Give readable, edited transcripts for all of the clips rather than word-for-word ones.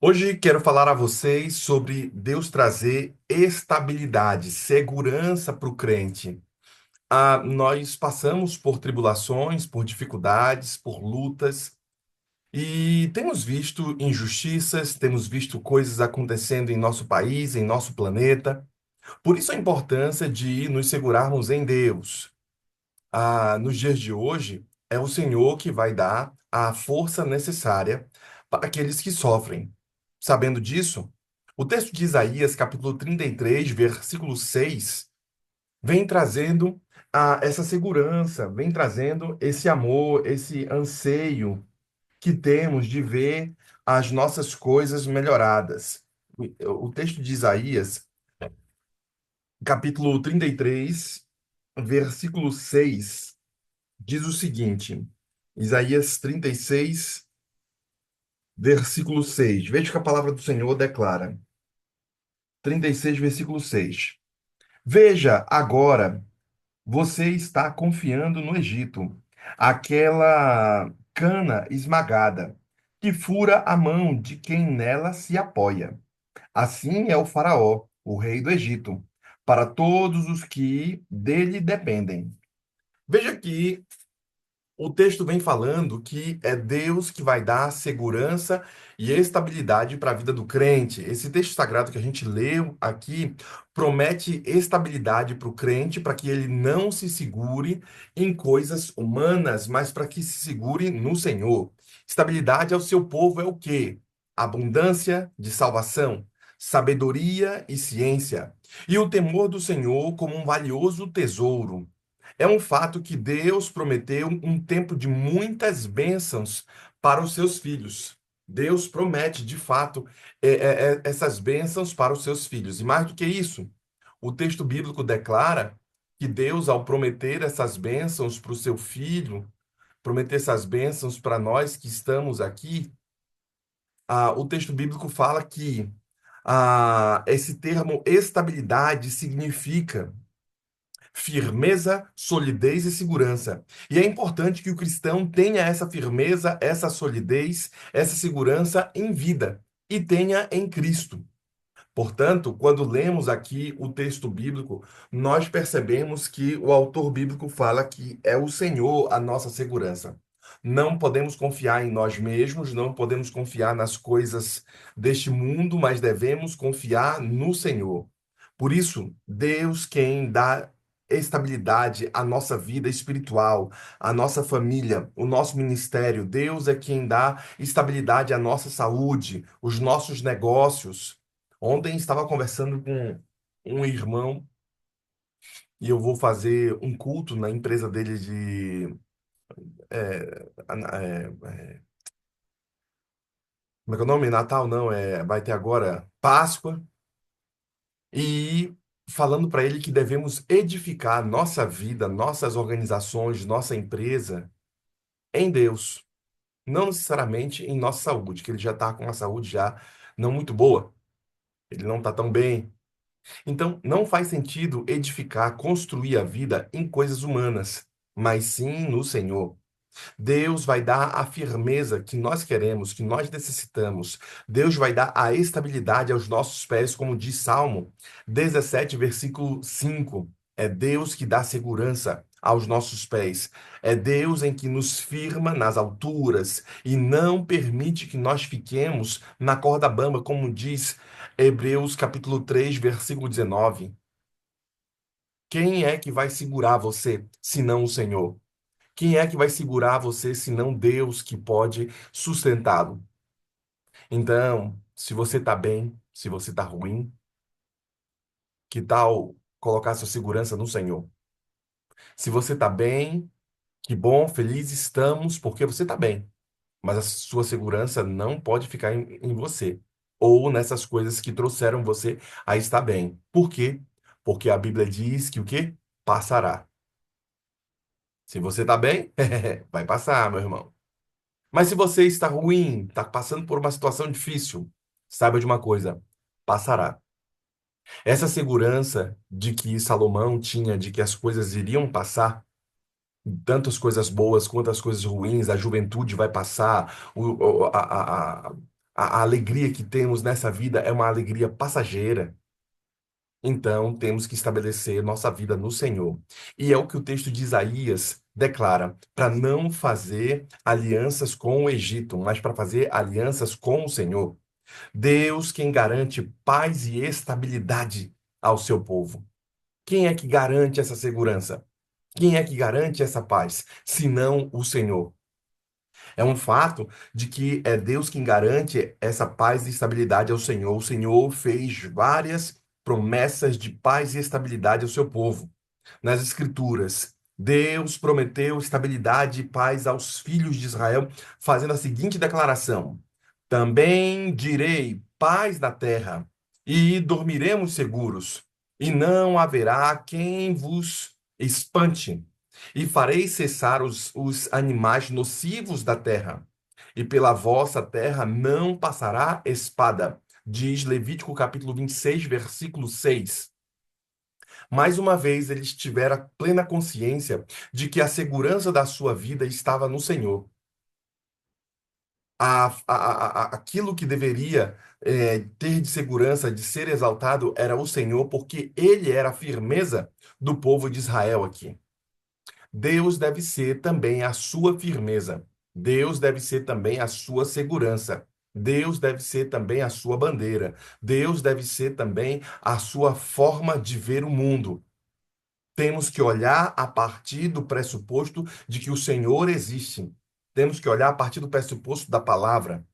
Hoje quero falar a vocês sobre Deus trazer estabilidade, segurança para o crente. Nós passamos por tribulações, por dificuldades, por lutas e temos visto injustiças, temos visto coisas acontecendo em nosso país, em nosso planeta. Por isso a importância de nos segurarmos em Deus. Nos dias de hoje, é o Senhor que vai dar a força necessária para aqueles que sofrem. Sabendo disso, o texto de Isaías, capítulo 33, versículo 6, vem trazendo essa segurança, vem trazendo esse amor, esse anseio que temos de ver as nossas coisas melhoradas. O texto de Isaías, capítulo 33, versículo 6 diz o seguinte, Isaías 36, versículo 6. Veja o que a palavra do Senhor declara. 36, versículo 6. Veja, agora você está confiando no Egito, aquela cana esmagada, que fura a mão de quem nela se apoia. Assim é o Faraó, o rei do Egito, para todos os que dele dependem. Veja que o texto vem falando que é Deus que vai dar segurança e estabilidade para a vida do crente. Esse texto sagrado que a gente leu aqui promete estabilidade para o crente, para que ele não se segure em coisas humanas, mas para que se segure no Senhor. Estabilidade ao seu povo é o quê? Abundância de salvação, sabedoria e ciência, e o temor do Senhor como um valioso tesouro. É um fato que Deus prometeu um tempo de muitas bênçãos para os seus filhos. Deus promete, de fato, essas bênçãos para os seus filhos. E mais do que isso, o texto bíblico declara que Deus, ao prometer essas bênçãos para o seu filho, prometer essas bênçãos para nós que estamos aqui, o texto bíblico fala que esse termo estabilidade significa firmeza, solidez e segurança. E é importante que o cristão tenha essa firmeza, essa solidez, essa segurança em vida e tenha em Cristo. Portanto, quando lemos aqui o texto bíblico, nós percebemos que o autor bíblico fala que é o Senhor a nossa segurança. Não podemos confiar em nós mesmos, não podemos confiar nas coisas deste mundo, mas devemos confiar no Senhor. Por isso, Deus quem dá estabilidade à nossa vida espiritual, à nossa família, o nosso ministério. Deus é quem dá estabilidade à nossa saúde, os nossos negócios. Ontem estava conversando com um irmão e eu vou fazer um culto na empresa dele de. Como é que é o nome? Natal não, vai ter agora Páscoa. E falando para ele que devemos edificar nossa vida, nossas organizações, nossa empresa em Deus. Não necessariamente em nossa saúde, que ele já está com a saúde já não muito boa. Ele não está tão bem. Então, não faz sentido edificar, construir a vida em coisas humanas, mas sim no Senhor. Deus vai dar a firmeza que nós queremos, que nós necessitamos. Deus vai dar a estabilidade aos nossos pés, como diz Salmo 17, versículo 5. É Deus que dá segurança aos nossos pés. É Deus em que nos firma nas alturas e não permite que nós fiquemos na corda bamba, como diz Hebreus capítulo 3, versículo 19. Quem é que vai segurar você, senão o Senhor? Quem é que vai segurar você, senão Deus que pode sustentá-lo? Então, se você está bem, se você está ruim, que tal colocar sua segurança no Senhor? Se você está bem, que bom, feliz estamos, porque você está bem. Mas a sua segurança não pode ficar em você ou nessas coisas que trouxeram você a estar bem. Por quê? Porque a Bíblia diz que o quê? Passará. Se você está bem, vai passar, meu irmão. Mas se você está ruim, está passando por uma situação difícil, saiba de uma coisa: passará. Essa segurança de que Salomão tinha de que as coisas iriam passar, tanto as coisas boas quanto as coisas ruins, a juventude vai passar, A alegria que temos nessa vida é uma alegria passageira. Então, temos que estabelecer nossa vida no Senhor. E é o que o texto de Isaías declara, para não fazer alianças com o Egito, mas para fazer alianças com o Senhor. Deus quem garante paz e estabilidade ao seu povo. Quem é que garante essa segurança? Quem é que garante essa paz? Senão o Senhor. É um fato de que é Deus quem garante essa paz e estabilidade ao Senhor. O Senhor fez várias promessas de paz e estabilidade ao seu povo. Nas Escrituras, Deus prometeu estabilidade e paz aos filhos de Israel, fazendo a seguinte declaração: Também direi paz na terra, e dormiremos seguros, e não haverá quem vos espante, e farei cessar os animais nocivos da terra, e pela vossa terra não passará espada. Diz Levítico capítulo 26, versículo 6. Mais uma vez, eles tiveram plena consciência de que a segurança da sua vida estava no Senhor. Aquilo que deveria ter de segurança, de ser exaltado, era o Senhor, porque Ele era a firmeza do povo de Israel aqui. Deus deve ser também a sua firmeza. Deus deve ser também a sua segurança. Deus deve ser também a sua bandeira. Deus deve ser também a sua forma de ver o mundo. Temos que olhar a partir do pressuposto de que o Senhor existe. Temos que olhar a partir do pressuposto da palavra.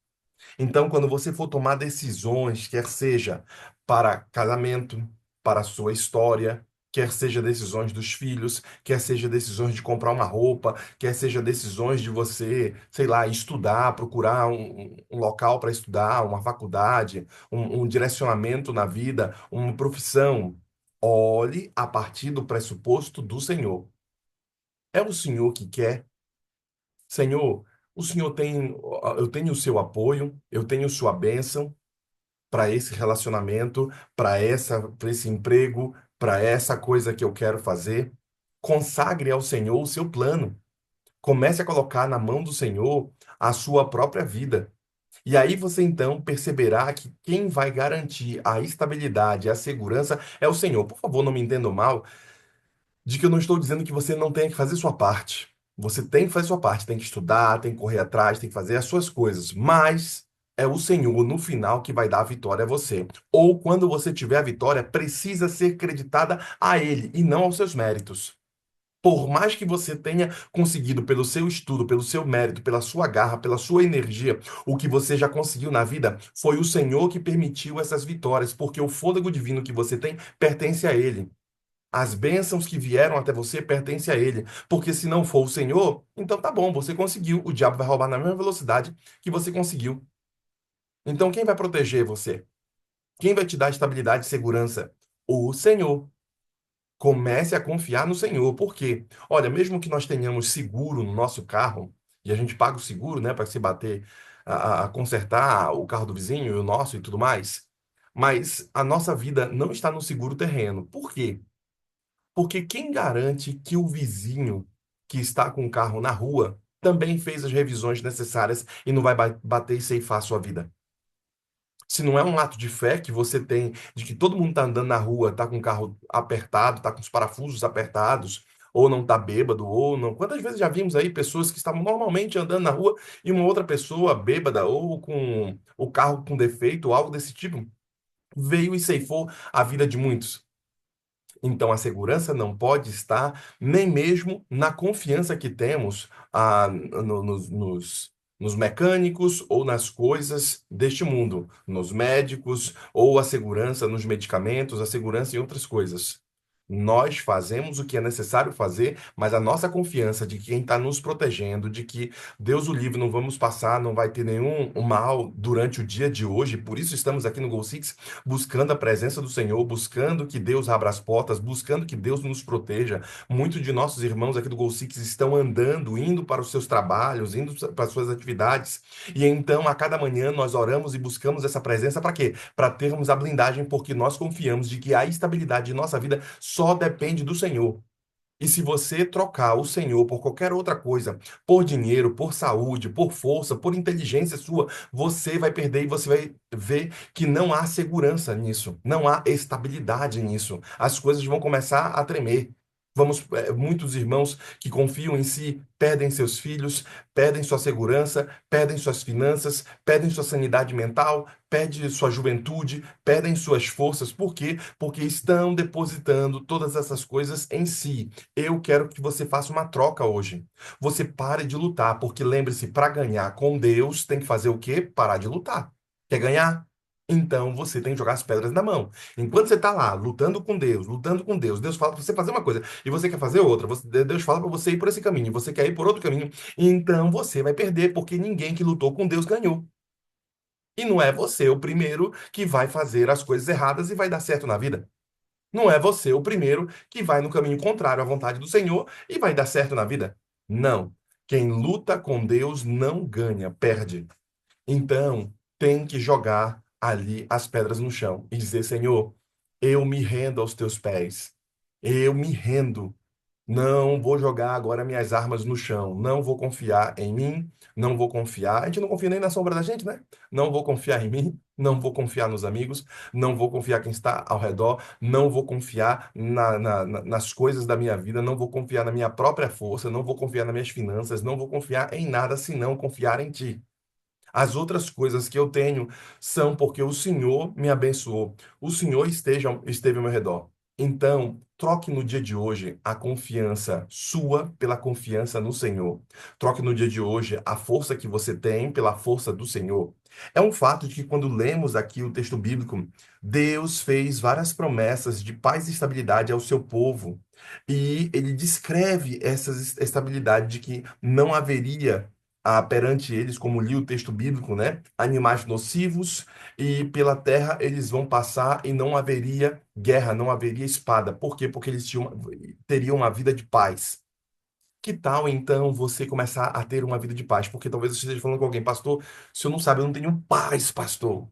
Então, quando você for tomar decisões, quer seja para casamento, para a sua história, quer seja decisões dos filhos, quer seja decisões de comprar uma roupa, quer seja decisões de você, sei lá, estudar, procurar um local para estudar, uma faculdade, um direcionamento na vida, uma profissão, olhe a partir do pressuposto do Senhor. É o Senhor que quer. Senhor, o Senhor tem, eu tenho o seu apoio, eu tenho sua bênção para esse relacionamento, para esse emprego, para essa coisa que eu quero fazer. Consagre ao Senhor o seu plano. Comece a colocar na mão do Senhor a sua própria vida. E aí você então perceberá que quem vai garantir a estabilidade, a segurança é o Senhor. Por favor, não me entendam mal, de que eu não estou dizendo que você não tenha que fazer sua parte. Você tem que fazer sua parte, tem que estudar, tem que correr atrás, tem que fazer as suas coisas, mas é o Senhor no final que vai dar a vitória a você. Ou quando você tiver a vitória, precisa ser creditada a Ele e não aos seus méritos. Por mais que você tenha conseguido pelo seu estudo, pelo seu mérito, pela sua garra, pela sua energia, o que você já conseguiu na vida, foi o Senhor que permitiu essas vitórias, porque o fôlego divino que você tem pertence a Ele. As bênçãos que vieram até você pertencem a Ele. Porque se não for o Senhor, então tá bom, você conseguiu. O diabo vai roubar na mesma velocidade que você conseguiu. Então quem vai proteger você? Quem vai te dar estabilidade e segurança? O Senhor. Comece a confiar no Senhor. Por quê? Olha, mesmo que nós tenhamos seguro no nosso carro, e a gente paga o seguro, né, para se bater, a consertar o carro do vizinho e o nosso e tudo mais, mas a nossa vida não está no seguro terreno. Por quê? Porque quem garante que o vizinho que está com o carro na rua também fez as revisões necessárias e não vai bater e ceifar a sua vida? Se não é um ato de fé que você tem, de que todo mundo está andando na rua, está com o carro apertado, está com os parafusos apertados, ou não está bêbado, ou não. Quantas vezes já vimos aí pessoas que estavam normalmente andando na rua e uma outra pessoa bêbada ou com o carro com defeito, ou algo desse tipo, veio e ceifou a vida de muitos? Então, a segurança não pode estar nem mesmo na confiança que temos nos mecânicos ou nas coisas deste mundo, nos médicos, ou a segurança nos medicamentos, a segurança em outras coisas. Nós fazemos o que é necessário fazer, mas a nossa confiança de quem está nos protegendo, de que Deus o livre, não vamos passar, não vai ter nenhum mal durante o dia de hoje, por isso estamos aqui no Go Six buscando a presença do Senhor, buscando que Deus abra as portas, buscando que Deus nos proteja. Muitos de nossos irmãos aqui do Go Six estão andando, indo para os seus trabalhos, indo para as suas atividades. E então, a cada manhã, nós oramos e buscamos essa presença para quê? Para termos a blindagem, porque nós confiamos de que a estabilidade de nossa vida só depende do Senhor. E se você trocar o Senhor por qualquer outra coisa, por dinheiro, por saúde, por força, por inteligência sua, você vai perder e você vai ver que não há segurança nisso, não há estabilidade nisso. As coisas vão começar a tremer. Muitos irmãos que confiam em si perdem seus filhos, perdem sua segurança, perdem suas finanças, perdem sua sanidade mental, perdem sua juventude, perdem suas forças. Por quê? Porque estão depositando todas essas coisas em si. Eu quero que você faça uma troca hoje. Você pare de lutar, porque lembre-se, para ganhar com Deus, tem que fazer o quê? Parar de lutar. Quer ganhar? Então você tem que jogar as pedras na mão. Enquanto você está lá, lutando com Deus, Deus fala para você fazer uma coisa e você quer fazer outra. Deus fala para você ir por esse caminho, você quer ir por outro caminho. Então você vai perder, porque ninguém que lutou com Deus ganhou. E não é você o primeiro que vai fazer as coisas erradas e vai dar certo na vida. Não é você o primeiro que vai no caminho contrário à vontade do Senhor e vai dar certo na vida. Não. Quem luta com Deus não ganha, perde. Então, tem que jogar ali as pedras no chão e dizer: Senhor, eu me rendo aos teus pés. Eu me rendo. Não vou jogar agora minhas armas no chão. Não vou confiar em mim. Não vou confiar. A gente não confia nem na sombra da gente, né? Não vou confiar em mim. Não vou confiar nos amigos. Não vou confiar quem está ao redor. Não vou confiar nas coisas da minha vida. Não vou confiar na minha própria força. Não vou confiar nas minhas finanças. Não vou confiar em nada senão confiar em ti. As outras que eu tenho são porque o Senhor me abençoou. O Senhor esteve ao meu redor. Então, troque no dia de hoje a confiança sua pela confiança no Senhor. Troque no dia de hoje a força que você tem pela força do Senhor. É um fato de que quando lemos aqui o texto bíblico, Deus fez várias promessas de paz e estabilidade ao seu povo. E ele descreve essa estabilidade de que não haveria perante eles, como li o texto bíblico, né? Animais nocivos, e pela terra eles vão passar e não haveria guerra, não haveria espada. Por quê? Porque teriam uma vida de paz. Que tal então você começar a ter uma vida de paz? Porque talvez você esteja falando com alguém, pastor, se eu não sabe, eu não tenho paz, pastor.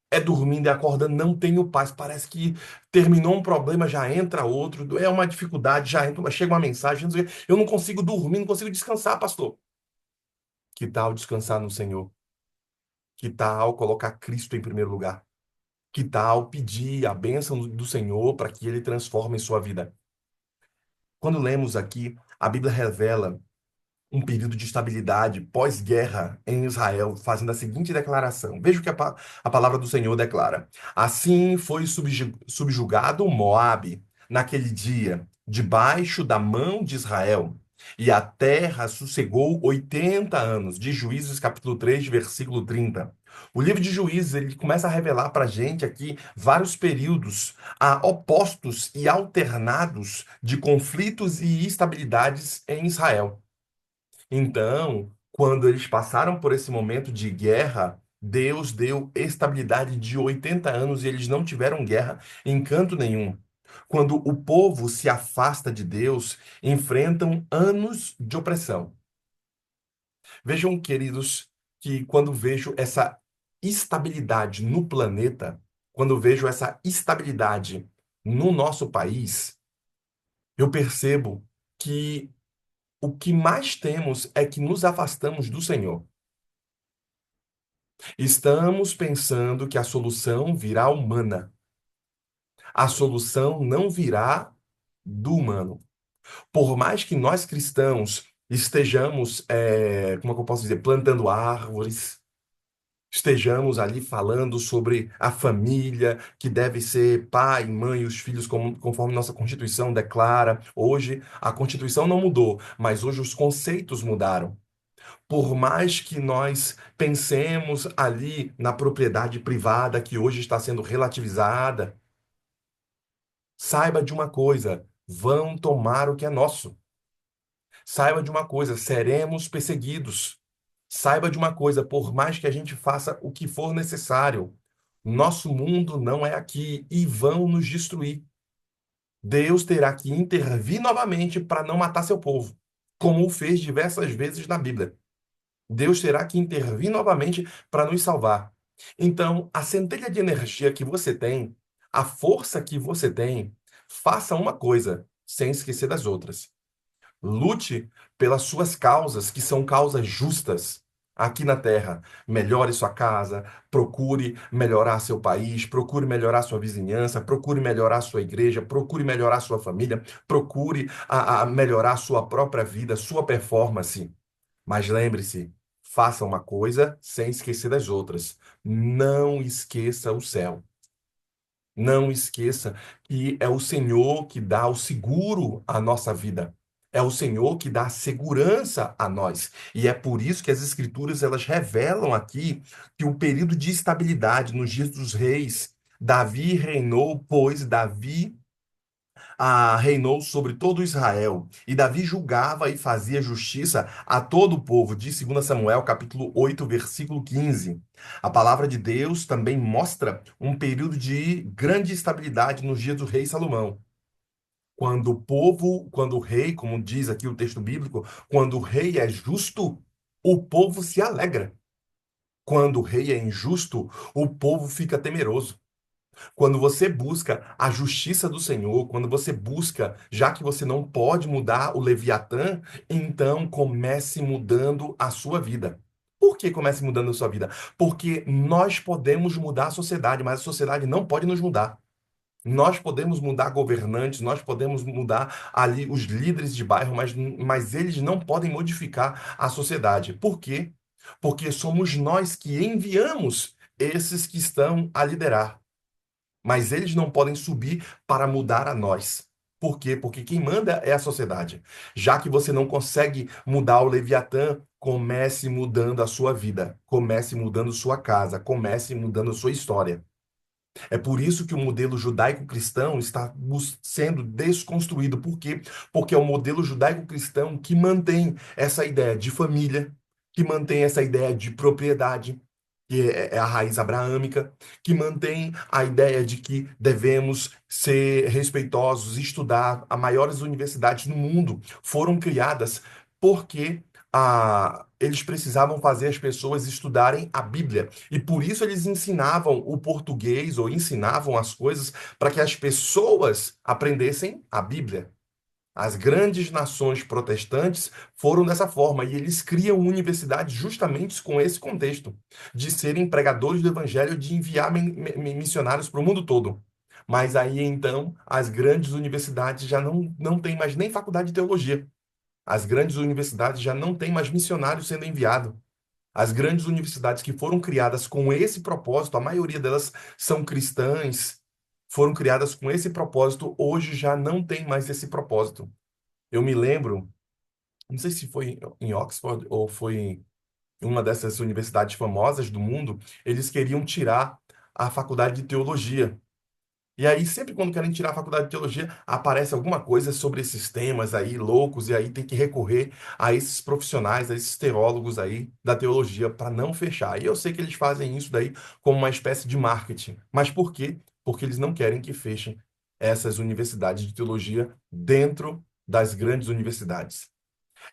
É dormindo e acordando, não tenho paz. Parece que terminou um problema, já entra outro. É uma dificuldade, já entra, chega uma mensagem. Não sei o quê. Eu não consigo dormir, não consigo descansar, pastor. Que tal descansar no Senhor? Que tal colocar Cristo em primeiro lugar? Que tal pedir a bênção do Senhor para que ele transforme sua vida? Quando lemos aqui, a Bíblia revela um período de estabilidade pós-guerra em Israel, fazendo a seguinte declaração. Veja o que a palavra do Senhor declara. Assim foi subjugado Moabe naquele dia, debaixo da mão de Israel. E a terra sossegou 80 anos, de Juízes capítulo 3, versículo 30. O livro de Juízes, ele começa a revelar para a gente aqui vários períodos opostos e alternados de conflitos e instabilidades em Israel. Então, quando eles passaram por esse momento de guerra, Deus deu estabilidade de 80 anos e eles não tiveram guerra em canto nenhum. Quando o povo se afasta de Deus, enfrentam anos de opressão. Vejam, queridos, que quando vejo essa estabilidade no planeta, quando vejo essa estabilidade no nosso país, eu percebo que o que mais temos é que nos afastamos do Senhor. Estamos pensando que a solução virá humana. A solução não virá do humano. Por mais que nós cristãos estejamos, como é que eu posso dizer, plantando árvores, estejamos ali falando sobre a família, que deve ser pai, mãe e os filhos, conforme nossa Constituição declara. Hoje, a Constituição não mudou, mas hoje os conceitos mudaram. Por mais que nós pensemos ali na propriedade privada que hoje está sendo relativizada, saiba de uma coisa: vão tomar o que é nosso. Saiba de uma coisa: seremos perseguidos. Saiba de uma coisa: por mais que a gente faça o que for necessário, nosso mundo não é aqui e vão nos destruir. Deus terá que intervir novamente para não matar seu povo, como o fez diversas vezes na Bíblia. Deus terá que intervir novamente para nos salvar. Então, a centelha de energia que você tem, a força que você tem, faça uma coisa. sem esquecer das outras. Lute pelas suas causas, que são causas justas aqui na terra. Melhore sua casa, procure melhorar seu país, procure melhorar sua vizinhança, procure melhorar sua igreja, procure melhorar sua família, procure a melhorar sua própria vida, sua performance. Mas lembre-se, faça uma coisa sem esquecer das outras. Não esqueça o céu. Não esqueça que é o Senhor que dá o seguro à nossa vida. É o Senhor que dá segurança a nós. E é por isso que as Escrituras elas revelam aqui que o período de estabilidade nos dias dos reis, Davi reinou, pois Davi reinou sobre todo Israel. E Davi julgava e fazia justiça a todo o povo, de 2 Samuel, capítulo 8, versículo 15. A palavra de Deus também mostra um período de grande estabilidade nos dias do rei Salomão. Quando o povo, quando o rei, como diz aqui o texto bíblico, quando o rei é justo, o povo se alegra. Quando o rei é injusto, o povo fica temeroso. Quando você busca a justiça do Senhor, quando você busca, já que você não pode mudar o Leviatã, então comece mudando a sua vida. Por que comece mudando a sua vida? Porque nós podemos mudar a sociedade, mas a sociedade não pode nos mudar. Nós podemos mudar governantes, nós podemos mudar ali os líderes de bairro, mas eles não podem modificar a sociedade. Por quê? Porque somos nós que enviamos esses que estão a liderar, mas eles não podem subir para mudar a nós. Por quê? Porque quem manda é a sociedade. Já que você não consegue mudar o Leviatã, comece mudando a sua vida, comece mudando sua casa, comece mudando sua história. É por isso que o modelo judaico-cristão está sendo desconstruído. Por quê? Porque é o modelo judaico-cristão que mantém essa ideia de família, que mantém essa ideia de propriedade, que é a raiz abraâmica, que mantém a ideia de que devemos ser respeitosos, estudar. As maiores universidades no mundo foram criadas porque eles precisavam fazer as pessoas estudarem a Bíblia. E por isso eles ensinavam o português ou ensinavam as coisas para que as pessoas aprendessem a Bíblia. As grandes nações protestantes foram dessa forma e eles criam universidades justamente com esse contexto, de serem pregadores do evangelho, de enviar missionários para o mundo todo. Mas aí então as grandes universidades já não têm mais nem faculdade de teologia. As grandes universidades já não têm mais missionários sendo enviados. As grandes universidades que foram criadas com esse propósito, a maioria delas são cristãs, foram criadas com esse propósito, hoje já não tem mais esse propósito. Eu me lembro, não sei se foi em Oxford ou foi em uma dessas universidades famosas do mundo, eles queriam tirar a faculdade de teologia. E aí, sempre quando querem tirar a faculdade de teologia, aparece alguma coisa sobre esses temas aí loucos, e aí tem que recorrer a esses profissionais, a esses teólogos aí da teologia para não fechar. E eu sei que eles fazem isso daí como uma espécie de marketing. Mas por quê? Porque eles não querem que fechem essas universidades de teologia dentro das grandes universidades.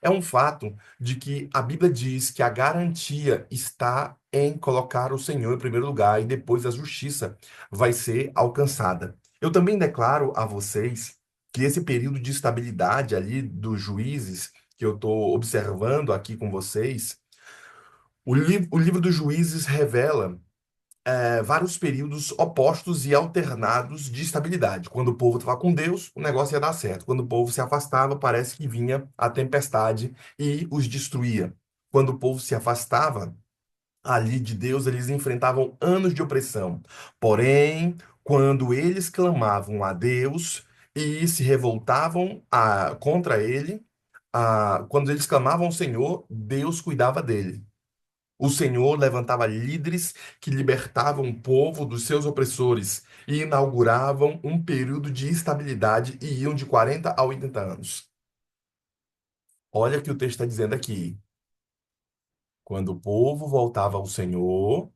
É um fato de que a Bíblia diz que a garantia está em colocar o Senhor em primeiro lugar e depois a justiça vai ser alcançada. Eu também declaro a vocês que esse período de estabilidade ali dos juízes que eu estou observando aqui com vocês, o livro dos juízes revela vários períodos opostos e alternados de estabilidade. Quando o povo estava com Deus, o negócio ia dar certo. Quando o povo se afastava, parece que vinha a tempestade e os destruía. Quando o povo se afastava ali de Deus, eles enfrentavam anos de opressão. Porém, quando eles clamavam a Deus e se revoltavam contra ele, quando eles clamavam ao Senhor, Deus cuidava dele. O Senhor levantava líderes que libertavam o povo dos seus opressores e inauguravam um período de estabilidade e iam de 40 a 80 anos. Olha o que o texto está dizendo aqui. Quando o povo voltava ao Senhor, o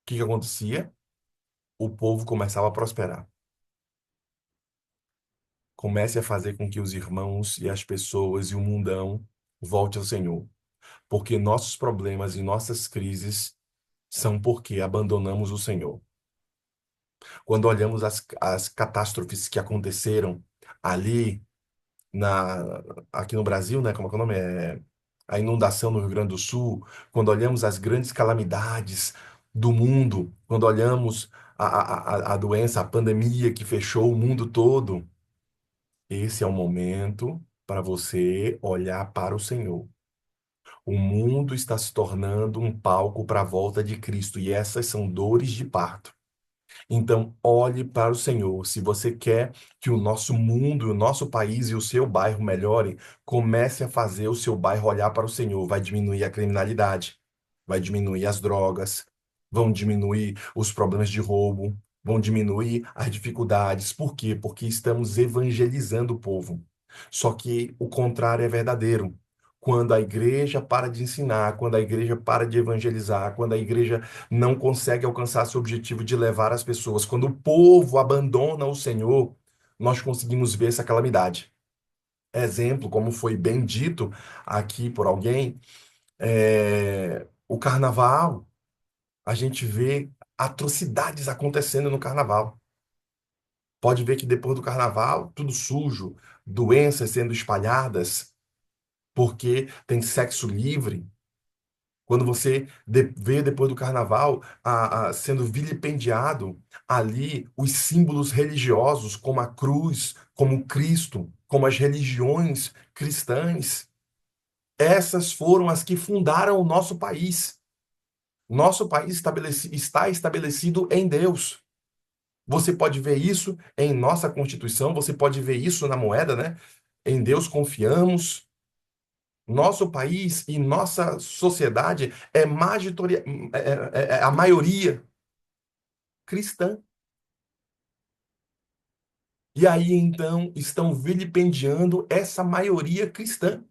que acontecia? O povo começava a prosperar. Comece a fazer com que os irmãos e as pessoas e o mundão volte ao Senhor. Porque nossos problemas e nossas crises são porque abandonamos o Senhor. Quando olhamos as catástrofes que aconteceram ali, aqui no Brasil, né? Como é que é o nome? A inundação no Rio Grande do Sul, quando olhamos as grandes calamidades do mundo, quando olhamos a doença, a pandemia que fechou o mundo todo, esse é o momento para você olhar para o Senhor. O mundo está se tornando um palco para a volta de Cristo, e essas são dores de parto. Então, olhe para o Senhor. Se você quer que o nosso mundo, o nosso país e o seu bairro melhorem, comece a fazer o seu bairro olhar para o Senhor. Vai diminuir a criminalidade, vai diminuir as drogas, vão diminuir os problemas de roubo, vão diminuir as dificuldades. Por quê? Porque estamos evangelizando o povo. Só que o contrário é verdadeiro. Quando a igreja para de ensinar, quando a igreja para de evangelizar, quando a igreja não consegue alcançar seu objetivo de levar as pessoas. Quando o povo abandona o Senhor, nós conseguimos ver essa calamidade. Exemplo, como foi bem dito aqui por alguém, o carnaval. A gente vê atrocidades acontecendo no carnaval. Pode ver que depois do carnaval, tudo sujo, doenças sendo espalhadas, porque tem sexo livre. Quando você vê depois do carnaval sendo vilipendiado ali os símbolos religiosos, como a cruz, como Cristo, como as religiões cristãs, essas foram as que fundaram o nosso país. Nosso país está estabelecido em Deus. Você pode ver isso em nossa Constituição, você pode ver isso na moeda, né? Em Deus confiamos. Nosso país e nossa sociedade é a maioria cristã. E aí, então, estão vilipendiando essa maioria cristã.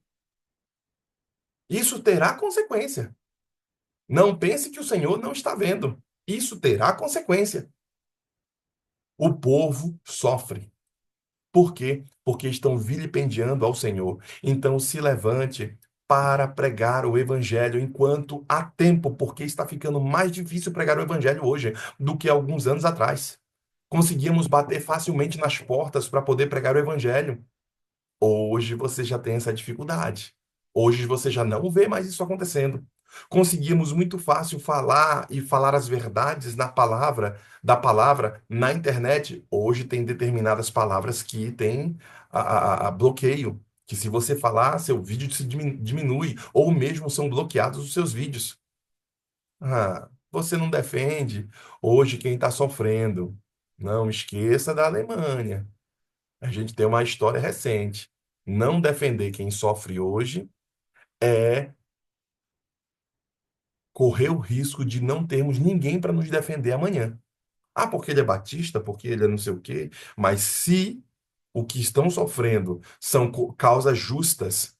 Isso terá consequência. Não pense que o Senhor não está vendo. Isso terá consequência. O povo sofre. Por quê? Porque estão vilipendiando ao Senhor. Então se levante para pregar o evangelho enquanto há tempo, porque está ficando mais difícil pregar o evangelho hoje do que alguns anos atrás. Conseguíamos bater facilmente nas portas para poder pregar o evangelho. Hoje você já tem essa dificuldade. Hoje você já não vê mais isso acontecendo. Conseguimos muito fácil falar e falar as verdades da palavra na internet. Hoje tem determinadas palavras que têm a bloqueio, que se você falar, seu vídeo se diminui, ou mesmo são bloqueados os seus vídeos. Você não defende hoje quem está sofrendo. Não esqueça da Alemanha. A gente tem uma história recente. Não defender quem sofre hoje é correr o risco de não termos ninguém para nos defender amanhã. Ah, porque ele é batista, porque ele é não sei o quê. Mas se o que estão sofrendo são causas justas,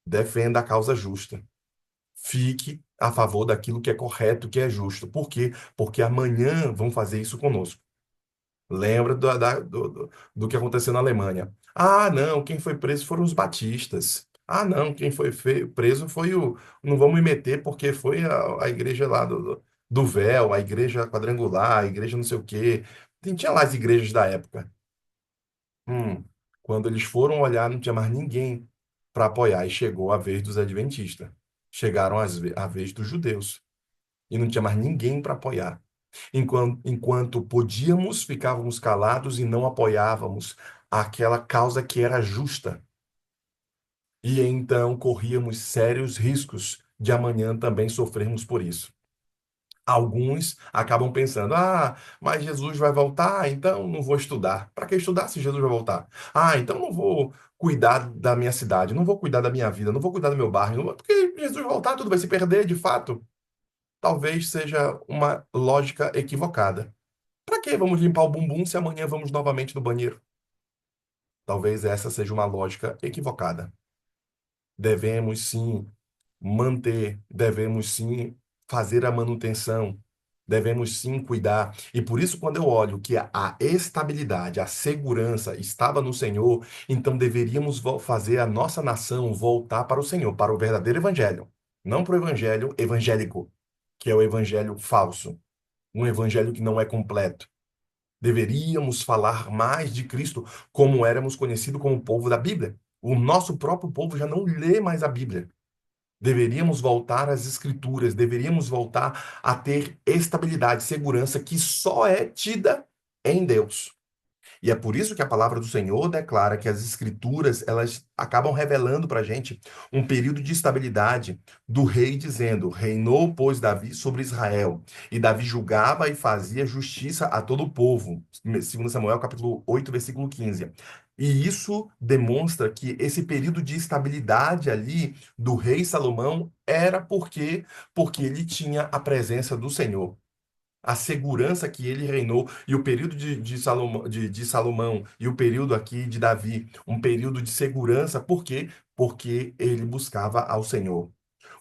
defenda a causa justa. Fique a favor daquilo que é correto, que é justo. Por quê? Porque amanhã vão fazer isso conosco. Lembra do que aconteceu na Alemanha. Ah, não, quem foi preso foram os batistas. Ah, não, quem foi preso foi o. Não vamos me meter porque foi a igreja lá do véu, a igreja quadrangular, a igreja não sei o quê. Tinha lá as igrejas da época. Hum, Quando eles foram olhar, não tinha mais ninguém para apoiar. E chegou a vez dos adventistas. Chegaram a vez dos judeus. E não tinha mais ninguém para apoiar. Enquanto podíamos, ficávamos calados e não apoiávamos aquela causa que era justa. E então corríamos sérios riscos de amanhã também sofrermos por isso. Alguns acabam pensando: mas Jesus vai voltar, então não vou estudar. Para que estudar se Jesus vai voltar? Então não vou cuidar da minha cidade, não vou cuidar da minha vida, não vou cuidar do meu bairro, porque Jesus vai voltar, tudo vai se perder de fato. Talvez seja uma lógica equivocada. Para que vamos limpar o bumbum se amanhã vamos novamente no banheiro? Talvez essa seja uma lógica equivocada. Devemos sim devemos sim fazer a manutenção, devemos sim cuidar. E por isso, quando eu olho que a estabilidade, a segurança estava no Senhor, então deveríamos fazer a nossa nação voltar para o Senhor, para o verdadeiro evangelho, não para o evangelho evangélico, que é o evangelho falso, um evangelho que não é completo. Deveríamos falar mais de Cristo, como éramos conhecidos como o povo da Bíblia. O nosso próprio povo já não lê mais a Bíblia. Deveríamos voltar às Escrituras, deveríamos voltar a ter estabilidade, segurança que só é tida em Deus. E é por isso que a palavra do Senhor declara que as escrituras, elas acabam revelando para a gente um período de estabilidade do rei dizendo, reinou, pois, Davi sobre Israel, e Davi julgava e fazia justiça a todo o povo. 2 Samuel, capítulo 8, versículo 15. E isso demonstra que esse período de estabilidade ali do rei Salomão era porque ele tinha a presença do Senhor, a segurança que ele reinou, e o período de Salomão e o período aqui de Davi, um período de segurança, por quê? Porque ele buscava ao Senhor.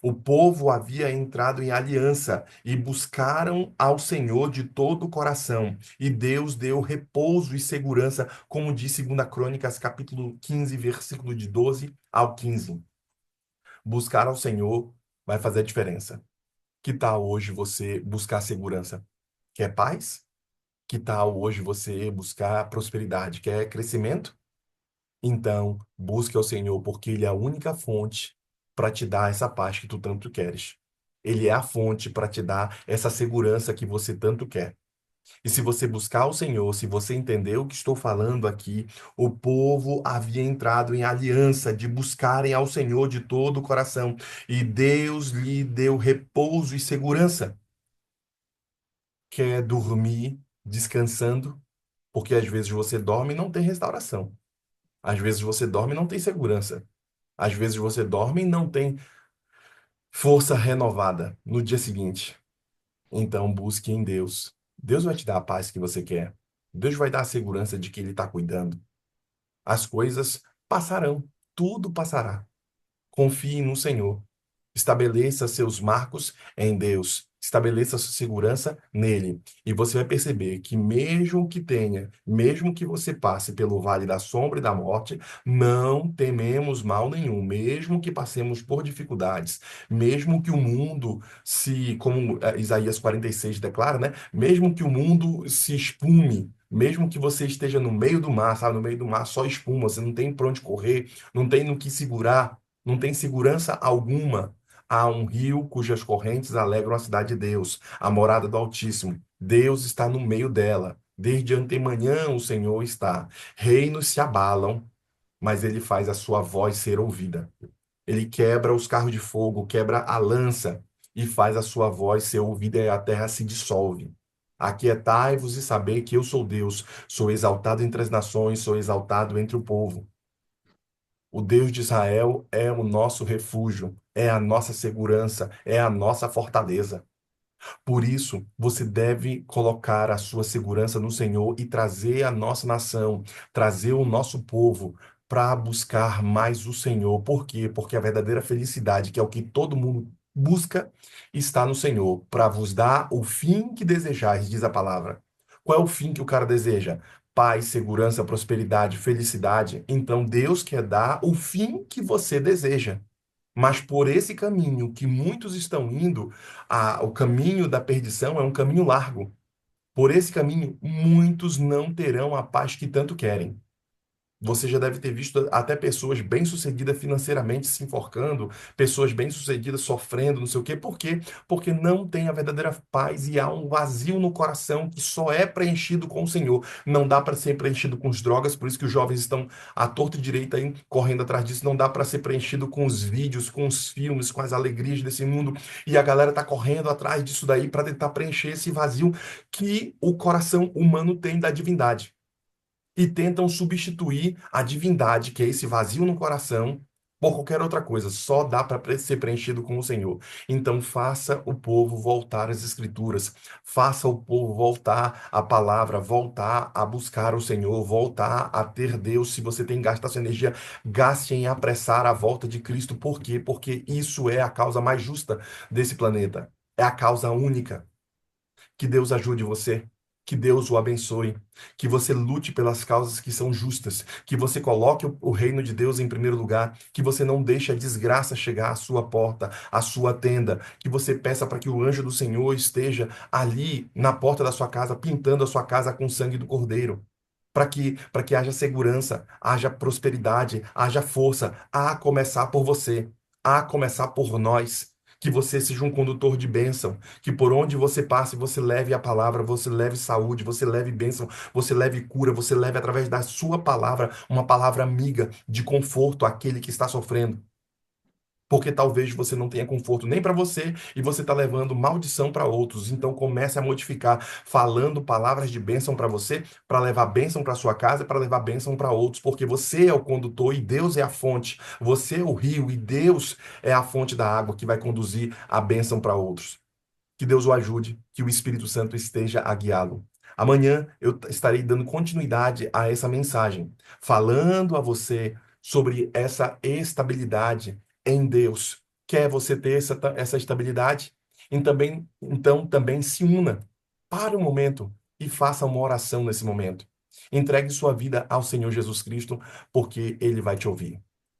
O povo havia entrado em aliança e buscaram ao Senhor de todo o coração, e Deus deu repouso e segurança, como diz 2 Crônicas, capítulo 15, versículo de 12 ao 15. Buscar ao Senhor vai fazer a diferença. Que tal hoje você buscar segurança? Quer paz? Que tal hoje você buscar prosperidade? Quer crescimento? Então, busque ao Senhor, porque Ele é a única fonte para te dar essa paz que tu tanto queres. Ele é a fonte para te dar essa segurança que você tanto quer. E se você buscar o Senhor, se você entender o que estou falando aqui, o povo havia entrado em aliança de buscarem ao Senhor de todo o coração, e Deus lhe deu repouso e segurança. Quer dormir descansando? Porque às vezes você dorme e não tem restauração. Às vezes você dorme e não tem segurança. Às vezes você dorme e não tem força renovada no dia seguinte. Então busque em Deus. Deus vai te dar a paz que você quer. Deus vai dar a segurança de que Ele está cuidando. As coisas passarão. Tudo passará. Confie no Senhor. Estabeleça seus marcos em Deus. Estabeleça sua segurança nele. E você vai perceber que mesmo que você passe pelo vale da sombra e da morte, não tememos mal nenhum, mesmo que passemos por dificuldades, mesmo que o mundo como Isaías 46 declara, né? Mesmo que o mundo se espume, mesmo que você esteja no meio do mar, sabe? No meio do mar só espuma, você não tem para onde correr, não tem no que segurar, não tem segurança alguma. Há um rio cujas correntes alegram a cidade de Deus, a morada do Altíssimo. Deus está no meio dela. Desde antemanhã o Senhor está. Reinos se abalam, mas ele faz a sua voz ser ouvida. Ele quebra os carros de fogo, quebra a lança e faz a sua voz ser ouvida e a terra se dissolve. Aquietai-vos e sabei que eu sou Deus, sou exaltado entre as nações, sou exaltado entre o povo. O Deus de Israel é o nosso refúgio, é a nossa segurança, é a nossa fortaleza. Por isso, você deve colocar a sua segurança no Senhor e trazer a nossa nação, trazer o nosso povo para buscar mais o Senhor. Por quê? Porque a verdadeira felicidade, que é o que todo mundo busca, está no Senhor, para vos dar o fim que desejais, diz a palavra. Qual é o fim que o cara deseja? Paz, segurança, prosperidade, felicidade. Então Deus quer dar o fim que você deseja. Mas por esse caminho que muitos estão indo, o caminho da perdição é um caminho largo. Por esse caminho, muitos não terão a paz que tanto querem. Você já deve ter visto até pessoas bem-sucedidas financeiramente se enforcando, pessoas bem-sucedidas sofrendo, não sei o quê. Por quê? Porque não tem a verdadeira paz e há um vazio no coração que só é preenchido com o Senhor. Não dá para ser preenchido com as drogas, por isso que os jovens estão à torta e direita aí, correndo atrás disso. Não dá para ser preenchido com os vídeos, com os filmes, com as alegrias desse mundo. E a galera tá correndo atrás disso daí para tentar preencher esse vazio que o coração humano tem da divindade e tentam substituir a divindade, que é esse vazio no coração, por qualquer outra coisa. Só dá para ser preenchido com o Senhor. Então, faça o povo voltar às Escrituras, faça o povo voltar à palavra, voltar a buscar o Senhor, voltar a ter Deus. Se você tem gasto sua energia, gaste em apressar a volta de Cristo. Por quê? Porque isso é a causa mais justa desse planeta. É a causa única. Que Deus ajude você. Que Deus o abençoe, que você lute pelas causas que são justas, que você coloque o reino de Deus em primeiro lugar, que você não deixe a desgraça chegar à sua porta, à sua tenda, que você peça para que o anjo do Senhor esteja ali na porta da sua casa, pintando a sua casa com o sangue do Cordeiro. Para que haja segurança, haja prosperidade, haja força, a começar por você, a começar por nós. Que você seja um condutor de bênção, que por onde você passe, você leve a palavra, você leve saúde, você leve bênção, você leve cura, você leve através da sua palavra, uma palavra amiga de conforto àquele que está sofrendo. Porque talvez você não tenha conforto nem para você e você está levando maldição para outros. Então comece a modificar, falando palavras de bênção para você, para levar bênção para sua casa e para levar bênção para outros, porque você é o condutor e Deus é a fonte. Você é o rio e Deus é a fonte da água que vai conduzir a bênção para outros. Que Deus o ajude, que o Espírito Santo esteja a guiá-lo. Amanhã eu estarei dando continuidade a essa mensagem, falando a você sobre essa estabilidade em Deus. Quer você ter essa estabilidade? Então também se una para o momento e faça uma oração nesse momento. Entregue sua vida ao Senhor Jesus Cristo, porque Ele vai te ouvir.